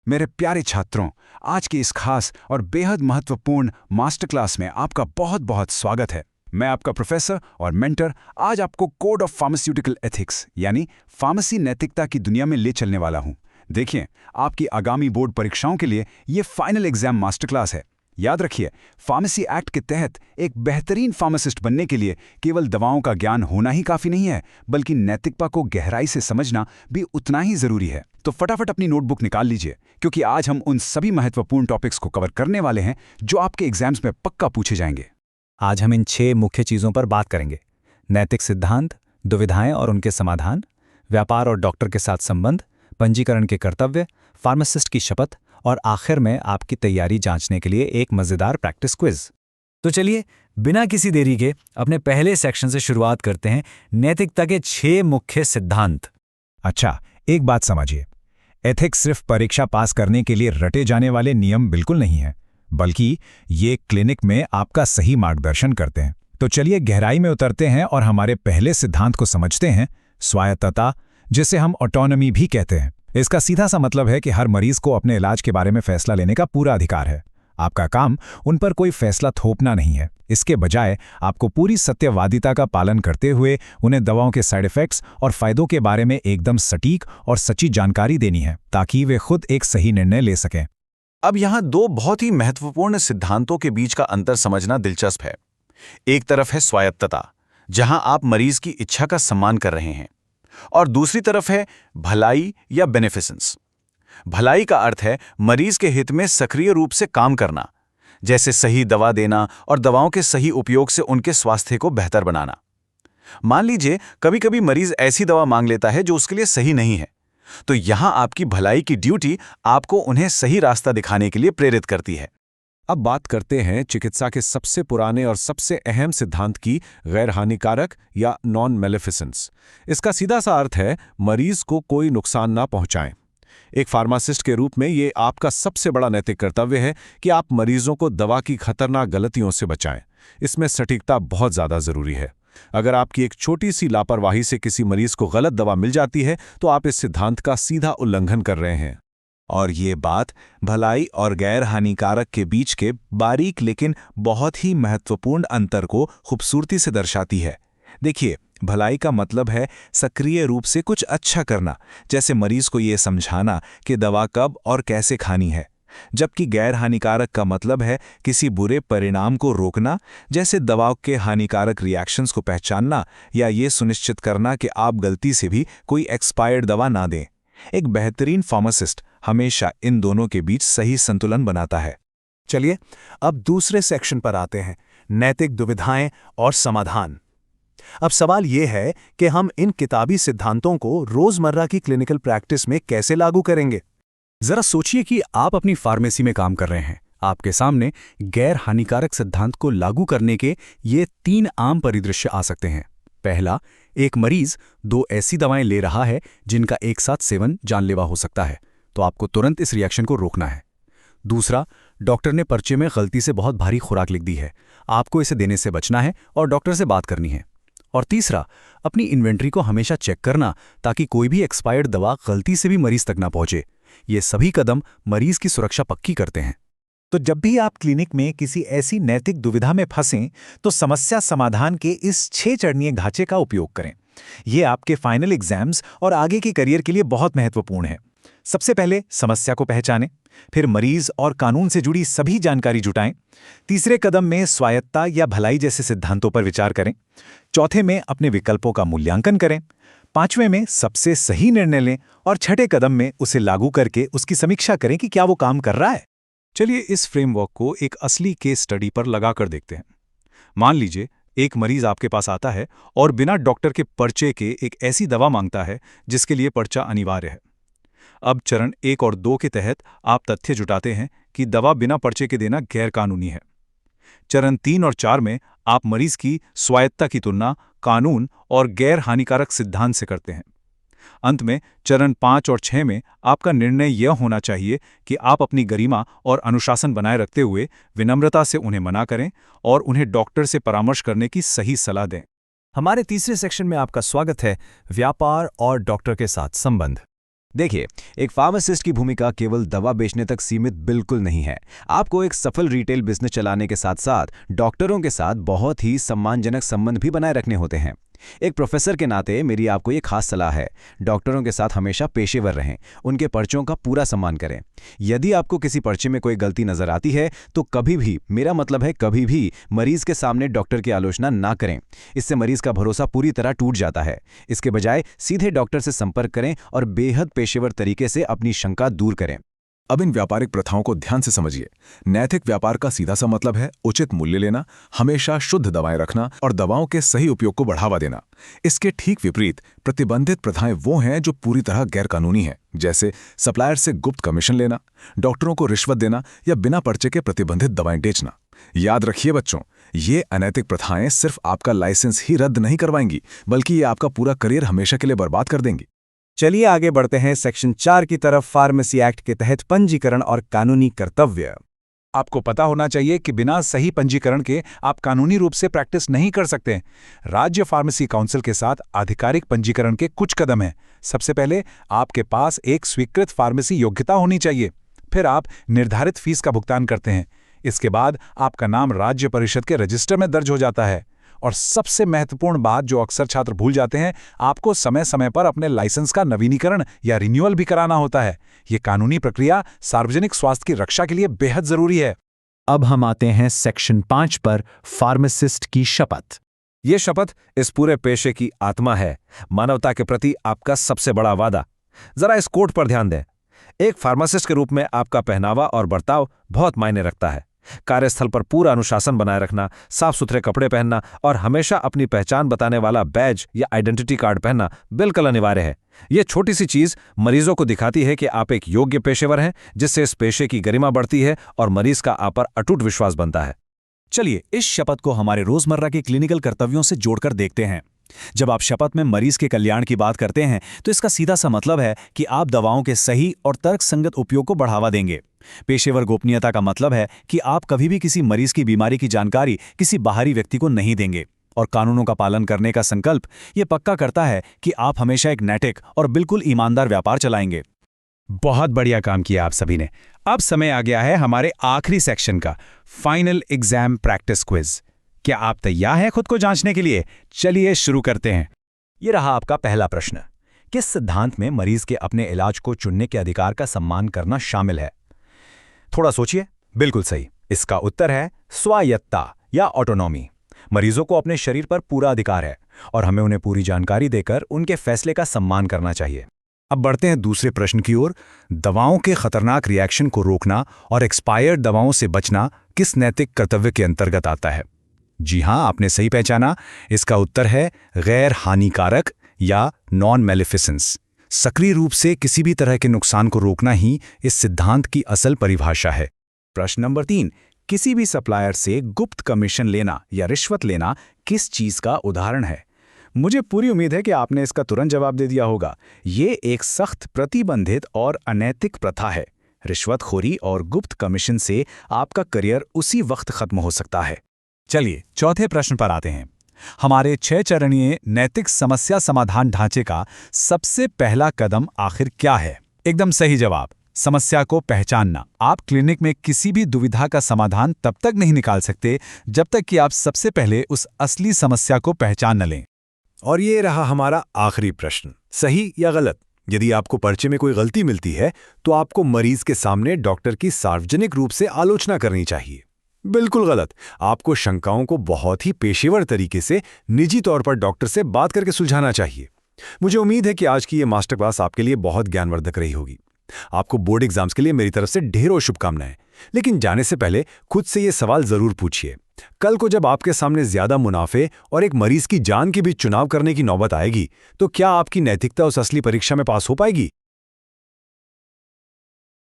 मेरे प्यारे छात्रों, आज की इस खास और बेहद महत्वपूर्ण मास्टर क्लास में आपका बहुत बहुत स्वागत है। मैं आपका प्रोफेसर और मेंटर आज आपको कोड ऑफ फार्मास्यूटिकल एथिक्स यानी फार्मेसी नैतिकता की दुनिया में ले चलने वाला हूं। देखिए, आपकी आगामी बोर्ड परीक्षाओं के लिए ये फाइनल एग्जाम मास्टर क्लास है। याद रखिए, फार्मेसी एक्ट के तहत एक बेहतरीन फार्मासिस्ट बनने के लिए केवल दवाओं का ज्ञान होना ही काफ़ी नहीं है, बल्कि नैतिकता को गहराई से समझना भी उतना ही ज़रूरी है। तो फटाफट अपनी नोटबुक निकाल लीजिए, क्योंकि आज हम उन सभी महत्वपूर्ण टॉपिक्स को कवर करने वाले हैं जो आपके एग्जाम्स में पक्का पूछे जाएंगे। आज हम इन 6 मुख्य चीज़ों पर बात करेंगे: नैतिक सिद्धांत, दुविधाएं और उनके समाधान, व्यापार और डॉक्टर के साथ संबंध, पंजीकरण के कर्तव्य, फार्मासिस्ट की शपथ और आखिर में आपकी तैयारी जांचने के लिए एक मज़ेदार प्रैक्टिस क्विज। तो चलिए, बिना किसी देरी के अपने पहले सेक्शन से शुरुआत करते हैं, नैतिकता के 6 मुख्य सिद्धांत। अच्छा, एक बात समझिए, एथिक्स सिर्फ परीक्षा पास करने के लिए रटे जाने वाले नियम बिल्कुल नहीं है, बल्कि ये क्लिनिक में आपका सही मार्गदर्शन करते हैं। तो चलिए गहराई में उतरते हैं और हमारे पहले सिद्धांत को समझते हैं, स्वायत्तता, जिसे हम ऑटोनॉमी भी कहते हैं। इसका सीधा सा मतलब है कि हर मरीज को अपने इलाज के बारे में फैसला लेने का पूरा अधिकार है। आपका काम उन पर कोई फैसला थोपना नहीं है। इसके बजाय आपको पूरी सत्यवादिता का पालन करते हुए उन्हें दवाओं के साइड इफ़ेक्ट्स और फायदों के बारे में एकदम सटीक और सच्ची जानकारी देनी है, ताकि वे खुद एक सही निर्णय ले सकें। अब यहाँ 2 बहुत ही महत्वपूर्ण सिद्धांतों के बीच का अंतर समझना दिलचस्प है। एक तरफ है स्वायत्तता, जहां आप मरीज की इच्छा का सम्मान कर रहे हैं, और दूसरी तरफ है भलाई या बेनिफिसेंस। भलाई का अर्थ है मरीज के हित में सक्रिय रूप से काम करना, जैसे सही दवा देना और दवाओं के सही उपयोग से उनके स्वास्थ्य को बेहतर बनाना। मान लीजिए कभी कभी मरीज ऐसी दवा मांग लेता है जो उसके लिए सही नहीं है, तो यहां आपकी भलाई की ड्यूटी आपको उन्हें सही रास्ता दिखाने के लिए प्रेरित करती है। अब बात करते हैं चिकित्सा के सबसे पुराने और सबसे अहम सिद्धांत की, गैर हानिकारक या नॉन मेलेफिसेंस। इसका सीधा सा अर्थ है मरीज को कोई नुकसान ना पहुंचाएं। एक फार्मासिस्ट के रूप में ये आपका सबसे बड़ा नैतिक कर्तव्य है कि आप मरीजों को दवा की खतरनाक गलतियों से बचाएं। इसमें सटीकता बहुत ज़्यादा ज़रूरी है। अगर आपकी एक छोटी सी लापरवाही से किसी मरीज को गलत दवा मिल जाती है, तो आप इस सिद्धांत का सीधा उल्लंघन कर रहे हैं। और ये बात भलाई और गैर हानिकारक के बीच के बारीक लेकिन बहुत ही महत्वपूर्ण अंतर को खूबसूरती से दर्शाती है। देखिए, भलाई का मतलब है सक्रिय रूप से कुछ अच्छा करना, जैसे मरीज को ये समझाना कि दवा कब और कैसे खानी है। जबकि गैर हानिकारक का मतलब है किसी बुरे परिणाम को रोकना, जैसे दवाओं के हानिकारक रिएक्शंस को पहचानना या ये सुनिश्चित करना कि आप गलती से भी कोई एक्सपायर्ड दवा ना दें। एक बेहतरीन फार्मासिस्ट हमेशा इन दोनों के बीच सही संतुलन बनाता है। चलिए, अब दूसरे सेक्शन पर आते हैं, नैतिक दुविधाएं और समाधान। अब सवाल यह है कि हम इन किताबी सिद्धांतों को रोजमर्रा की क्लिनिकल प्रैक्टिस में कैसे लागू करेंगे। जरा सोचिए कि आप अपनी फार्मेसी में काम कर रहे हैं। आपके सामने गैर हानिकारक सिद्धांत को लागू करने के ये 3 आम परिदृश्य आ सकते हैं। पहला, एक मरीज 2 ऐसी दवाएं ले रहा है जिनका एक साथ सेवन जानलेवा हो सकता है, तो आपको तुरंत इस रिएक्शन को रोकना है। दूसरा, डॉक्टर ने पर्चे में गलती से बहुत भारी खुराक लिख दी है, आपको इसे देने से बचना है और डॉक्टर से बात करनी है। और तीसरा, अपनी इन्वेंट्री को हमेशा चेक करना, ताकि कोई भी एक्सपायर्ड दवा गलती से भी मरीज तक ना पहुंचे। ये सभी कदम मरीज की सुरक्षा पक्की करते हैं। तो जब भी आप क्लिनिक में किसी ऐसी नैतिक दुविधा में फंसें, तो समस्या समाधान के इस 6 चरणीय ढांचे का उपयोग करें। ये आपके फाइनल एग्जाम्स और आगे के करियर के लिए बहुत महत्वपूर्ण है। सबसे पहले समस्या को पहचानें, फिर मरीज और कानून से जुड़ी सभी जानकारी जुटाएं। तीसरे कदम में स्वायत्तता या भलाई जैसे सिद्धांतों पर विचार करें। चौथे में अपने विकल्पों का मूल्यांकन करें। 5वें में सबसे सही निर्णय लें और 6ठे कदम में उसे लागू करके उसकी समीक्षा करें कि क्या वो काम कर रहा है। चलिए इस फ्रेमवर्क को एक असली केस स्टडी पर लगाकर देखते हैं। मान लीजिए एक मरीज आपके पास आता है और बिना डॉक्टर के पर्चे के एक ऐसी दवा मांगता है जिसके लिए पर्चा अनिवार्य है। अब चरण 1 और 2 के तहत आप तथ्य जुटाते हैं कि दवा बिना पर्चे के देना गैरकानूनी है। चरण 3 और 4 में आप मरीज की स्वायत्तता की तुलना कानून और गैर हानिकारक सिद्धांत से करते हैं। अंत में चरण 5 और 6 में आपका निर्णय यह होना चाहिए कि आप अपनी गरिमा और अनुशासन बनाए रखते हुए विनम्रता से उन्हें मना करें और उन्हें डॉक्टर से परामर्श करने की सही सलाह दें। हमारे तीसरे सेक्शन में आपका स्वागत है, व्यापार और डॉक्टर के साथ संबंध। देखिए, एक फार्मासिस्ट की भूमिका केवल दवा बेचने तक सीमित बिल्कुल नहीं है। आपको एक सफल रिटेल बिजनेस चलाने के साथ साथ डॉक्टरों के साथ बहुत ही सम्मानजनक संबंध भी बनाए रखने होते हैं। एक प्रोफेसर के नाते मेरी आपको ये खास सलाह है, डॉक्टरों के साथ हमेशा पेशेवर रहें, उनके पर्चों का पूरा सम्मान करें। यदि आपको किसी पर्चे में कोई गलती नजर आती है तो कभी भी, मेरा मतलब है कभी भी, मरीज के सामने डॉक्टर की आलोचना ना करें। इससे मरीज का भरोसा पूरी तरह टूट जाता है। इसके बजाय सीधे डॉक्टर से संपर्क करें और बेहद पेशेवर तरीके से अपनी शंका दूर करें। अब इन व्यापारिक प्रथाओं को ध्यान से समझिए। नैतिक व्यापार का सीधा सा मतलब है उचित मूल्य लेना, हमेशा शुद्ध दवाएं रखना और दवाओं के सही उपयोग को बढ़ावा देना। इसके ठीक विपरीत प्रतिबंधित प्रथाएं वो हैं जो पूरी तरह गैरकानूनी हैं, जैसे सप्लायर से गुप्त कमीशन लेना, डॉक्टरों को रिश्वत देना या बिना पर्चे के प्रतिबंधित दवाएं बेचना। याद रखिए बच्चों, ये अनैतिक प्रथाएं सिर्फ आपका लाइसेंस ही रद्द नहीं करवाएंगी, बल्कि ये आपका पूरा करियर हमेशा के लिए बर्बाद कर देंगी। चलिए आगे बढ़ते हैं सेक्शन 4 की तरफ, फार्मेसी एक्ट के तहत पंजीकरण और कानूनी कर्तव्य। आपको पता होना चाहिए कि बिना सही पंजीकरण के आप कानूनी रूप से प्रैक्टिस नहीं कर सकते। राज्य फार्मेसी काउंसिल के साथ आधिकारिक पंजीकरण के कुछ कदम हैं। सबसे पहले आपके पास एक स्वीकृत फार्मेसी योग्यता होनी चाहिए। फिर आप निर्धारित फीस का भुगतान करते हैं। इसके बाद आपका नाम राज्य परिषद के रजिस्टर में दर्ज हो जाता है। और सबसे महत्वपूर्ण बात जो अक्सर छात्र भूल जाते हैं, आपको समय समय पर अपने लाइसेंस का नवीनीकरण या रिन्यूअल भी कराना होता है। ये कानूनी प्रक्रिया सार्वजनिक स्वास्थ्य की रक्षा के लिए बेहद जरूरी है। अब हम आते हैं सेक्शन 5 पर, फार्मासिस्ट की शपथ। ये शपथ इस पूरे पेशे की आत्मा है, मानवता के प्रति आपका सबसे बड़ा वादा। जरा इस कोट पर ध्यान दें। एक फार्मासिस्ट के रूप में आपका पहनावा और बर्ताव बहुत मायने रखता है। कार्यस्थल पर पूरा अनुशासन बनाए रखना, साफ सुथरे कपड़े पहनना और हमेशा अपनी पहचान बताने वाला बैज या आइडेंटिटी कार्ड पहनना बिल्कुल अनिवार्य है। यह छोटी सी चीज मरीजों को दिखाती है कि आप एक योग्य पेशेवर हैं, जिससे इस पेशे की गरिमा बढ़ती है और मरीज का आप पर अटूट विश्वास बनता है। चलिए इस शपथ को हमारे रोजमर्रा के क्लिनिकल कर्तव्यों से जोड़कर देखते हैं। जब आप शपथ में मरीज के कल्याण की बात करते हैं तो इसका सीधा सा मतलब है कि आप दवाओं के सही और तर्कसंगत उपयोग को बढ़ावा देंगे। पेशेवर गोपनीयता का मतलब है कि आप कभी भी किसी मरीज की बीमारी की जानकारी किसी बाहरी व्यक्ति को नहीं देंगे। और कानूनों का पालन करने का संकल्प ये पक्का करता है कि आप हमेशा एक नैतिक और बिल्कुल ईमानदार व्यापार चलाएंगे। बहुत बढ़िया काम किया आप सभी ने। अब समय आ गया है हमारे आखिरी सेक्शन का, फाइनल एग्जाम प्रैक्टिस क्विज। क्या आप तैयार हैं खुद को जांचने के लिए? चलिए शुरू करते हैं। ये रहा आपका पहला प्रश्न। किस सिद्धांत में मरीज के अपने इलाज को चुनने के अधिकार का सम्मान करना शामिल है? थोड़ा सोचिए। बिल्कुल सही, इसका उत्तर है स्वायत्तता या ऑटोनॉमी। मरीजों को अपने शरीर पर पूरा अधिकार है और हमें उन्हें पूरी जानकारी देकर उनके फैसले का सम्मान करना चाहिए। अब बढ़ते हैं दूसरे प्रश्न की ओर। दवाओं के खतरनाक रिएक्शन को रोकना और एक्सपायर्ड दवाओं से बचना किस नैतिक कर्तव्य के अंतर्गत आता है? जी हां, आपने सही पहचाना। इसका उत्तर है गैर हानिकारक या नॉन मेलिफिसेंस। सक्रिय रूप से किसी भी तरह के नुकसान को रोकना ही इस सिद्धांत की असल परिभाषा है। प्रश्न नंबर 3, किसी भी सप्लायर से गुप्त कमीशन लेना या रिश्वत लेना किस चीज का उदाहरण है? मुझे पूरी उम्मीद है कि आपने इसका तुरंत जवाब दे दिया होगा। ये एक सख्त, प्रतिबंधित और अनैतिक प्रथा है। रिश्वतखोरी और गुप्त कमीशन से आपका करियर उसी वक्त खत्म हो सकता है। चलिए चौथे प्रश्न पर आते हैं। हमारे 6 चरणीय नैतिक समस्या समाधान ढांचे का सबसे पहला कदम आखिर क्या है? एकदम सही जवाब, समस्या को पहचानना। आप क्लिनिक में किसी भी दुविधा का समाधान तब तक नहीं निकाल सकते जब तक कि आप सबसे पहले उस असली समस्या को पहचान न लें। और ये रहा हमारा आखिरी प्रश्न, सही या गलत? यदि आपको पर्चे में कोई गलती मिलती है तो आपको मरीज के सामने डॉक्टर की सार्वजनिक रूप से आलोचना करनी चाहिए। बिल्कुल गलत, आपको शंकाओं को बहुत ही पेशेवर तरीके से निजी तौर पर डॉक्टर से बात करके सुलझाना चाहिए। मुझे उम्मीद है कि आज की ये मास्टर क्लास आपके लिए बहुत ज्ञानवर्धक रही होगी। आपको बोर्ड एग्जाम्स के लिए मेरी तरफ से ढेरों शुभकामनाएं। लेकिन जाने से पहले खुद से ये सवाल जरूर पूछिए, कल को जब आपके सामने ज्यादा मुनाफे और एक मरीज की जान के बीच चुनाव करने की नौबत आएगी तो क्या आपकी नैतिकता उस असली परीक्षा में पास हो पाएगी?